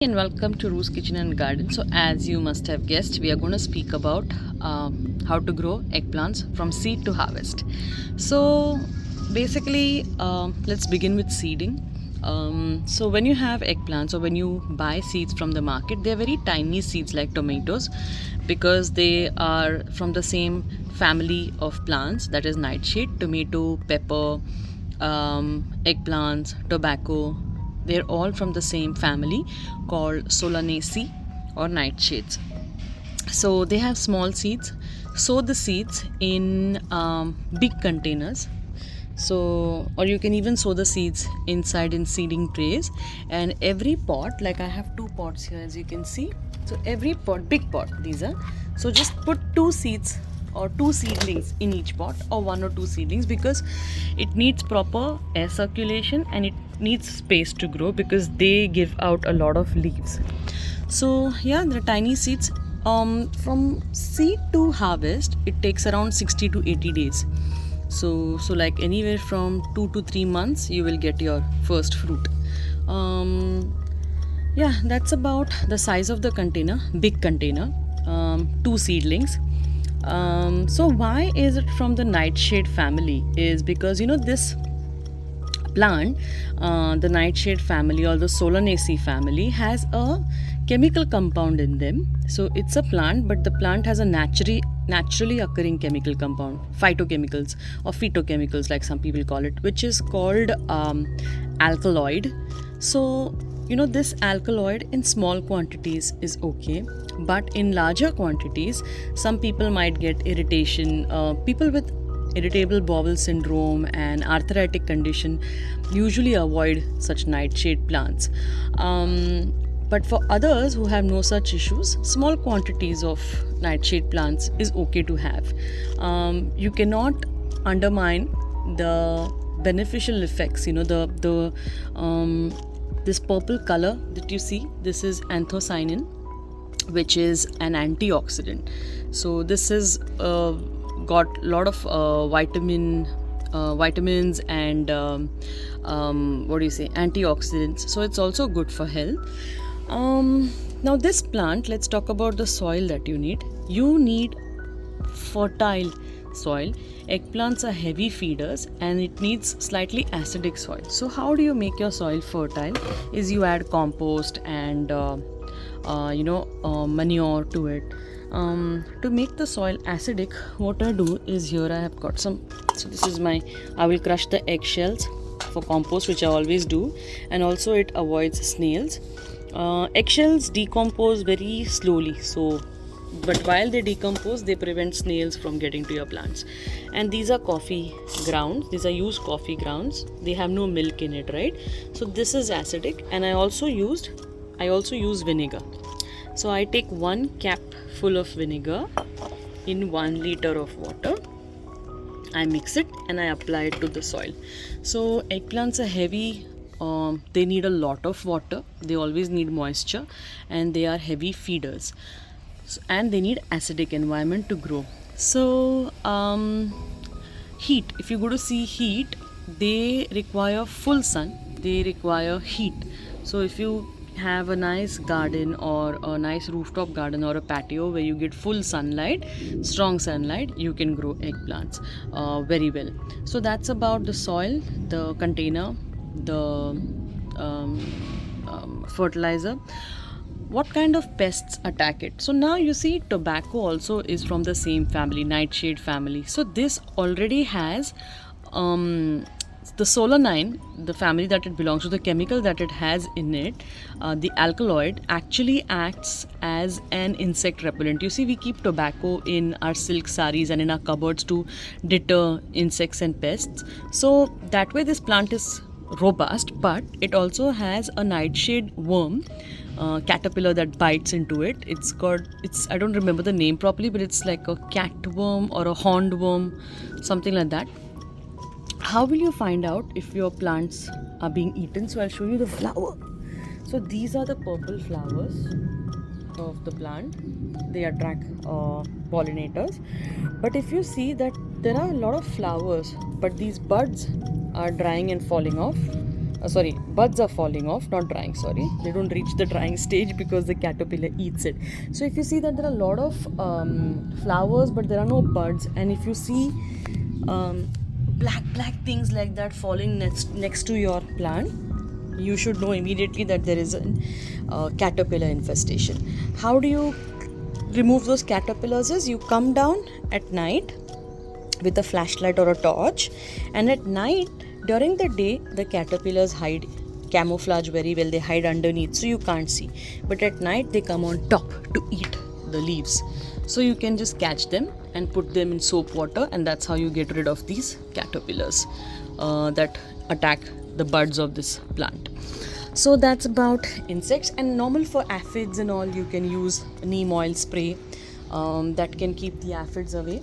And welcome to Ru's Kitchen and Garden. So as you must have guessed, we are going to speak about how to grow eggplants from seed to harvest. So basically, let's begin with seeding. So when you have eggplants or when you buy seeds from the market, they're very tiny seeds like tomatoes because they are from the same family of plants, that is nightshade, tomato, pepper, eggplants, tobacco. They're all from the same family called Solanaceae or nightshades. So they have small seeds. Sow the seeds in big containers. So, or you can even sow the seeds inside in seeding trays. And every pot, like I have two pots here, as you can see. So every pot, big pot, these are. So just put two seeds or two seedlings in each pot, or one or two seedlings, because it needs proper air circulation and it needs space to grow because they give out a lot of leaves. So yeah, the tiny seeds. From seed to harvest, it takes around 60 to 80 days. So like anywhere from 2 to 3 months, you will get your first fruit. Yeah, that's about the size of the container, big container, two seedlings. So why is it from the nightshade family? Is because this plant, the nightshade family or the Solanaceae family, has a chemical compound in them. So it's a plant, but the plant has a naturally occurring chemical compound, phytochemicals or phytochemicals like some people call it, which is called alkaloid. So this alkaloid in small quantities is okay, but in larger quantities some people might get irritation. People with irritable bowel syndrome and arthritic condition usually avoid such nightshade plants. But for others who have no such issues, small quantities of nightshade plants is okay to have. You cannot undermine the beneficial effects. This purple color that you see, this is anthocyanin, which is an antioxidant. So this is got a lot of vitamins and antioxidants. So it's also good for health. Now this plant, let's talk about the soil that you need. You need fertile soil. Eggplants are heavy feeders and it needs slightly acidic soil. So how do you make your soil fertile? Is you add compost and manure to it. To make the soil acidic, what I do is, here I have got some, so this is I will crush the eggshells for compost, which I always do, and also it avoids snails. Eggshells decompose very slowly, but while they decompose, they prevent snails from getting to your plants. And these are coffee grounds. These are used coffee grounds. They have no milk in it, right? So this is acidic, and I also use vinegar. So I take 1 cap full of vinegar in 1 liter of water. I mix it and I apply it to the soil. So eggplants are heavy. They need a lot of water. They always need moisture, and they are heavy feeders. And they need acidic environment to grow. So heat, if you go to see heat, they require full sun, they require heat. So if you have a nice garden or a nice rooftop garden or a patio where you get full sunlight, strong sunlight, you can grow eggplants very well. So that's about the soil, the container, the fertilizer. What kind of pests attack it? So now you see tobacco also is from the same family, nightshade family. So this already has the solanine, the family that it belongs to, the chemical that it has in it, the alkaloid actually acts as an insect repellent. You see, we keep tobacco in our silk saris and in our cupboards to deter insects and pests. So that way this plant is robust, but it also has a nightshade worm, caterpillar that bites into it. I don't remember the name properly, but it's like a cat worm or a horned worm, something like that. How will you find out if your plants are being eaten? So I'll show you the flower. So these are the purple flowers of the plant. They attract pollinators. But if you see that there are a lot of flowers, but these buds are drying and falling off. sorry, buds are falling off, not drying, sorry. They don't reach the drying stage because the caterpillar eats it. So if you see that there are a lot of flowers but there are no buds, and if you see black things like that falling next to your plant, you should know immediately that there is a caterpillar infestation. How do you remove those caterpillars? Is you come down at night with a flashlight or a torch, and at night, during the day, the caterpillars hide, camouflage very well, they hide underneath so you can't see, but at night they come on top to eat the leaves. So you can just catch them and put them in soap water, and that's how you get rid of these caterpillars that attack the buds of this plant. So that's about insects. And normal for aphids and all, you can use neem oil spray that can keep the aphids away.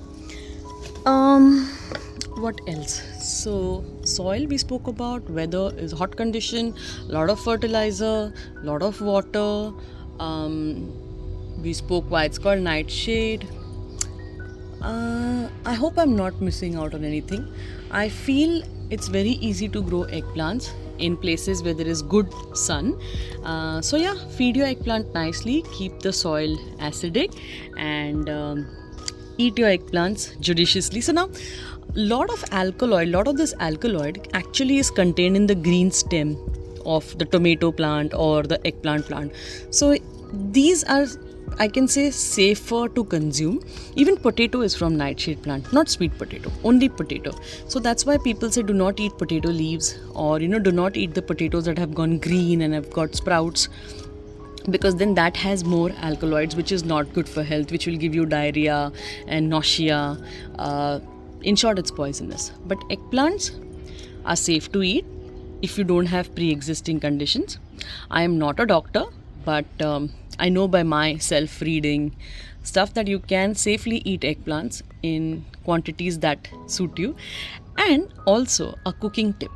What else? So soil we spoke about, weather is hot condition, lot of fertilizer, lot of water. We spoke why it's called nightshade. I hope I'm not missing out on anything. I feel it's very easy to grow eggplants in places where there is good sun. So yeah, feed your eggplant nicely, keep the soil acidic, and eat your eggplants judiciously. So now, lot of this alkaloid actually is contained in the green stem of the tomato plant or the eggplant plant. So these are, I can say, safer to consume. Even potato is from nightshade plant, not sweet potato, only potato. So that's why people say do not eat potato leaves, or do not eat the potatoes that have gone green and have got sprouts, because then that has more alkaloids, which is not good for health, which will give you diarrhea and nausea. In short, it's poisonous. But eggplants are safe to eat if you don't have pre-existing conditions. I am not a doctor, but I know by my self-reading stuff that you can safely eat eggplants in quantities that suit you. And also a cooking tip: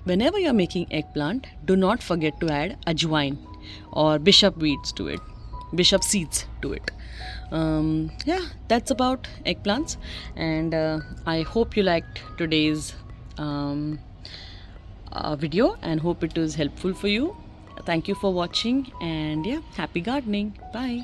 whenever you're making eggplant, do not forget to add AJWAIN or bishop seeds to it. Yeah, that's about eggplants, and I hope you liked today's video, and hope it was helpful for you. Thank you for watching, and yeah, happy gardening. Bye.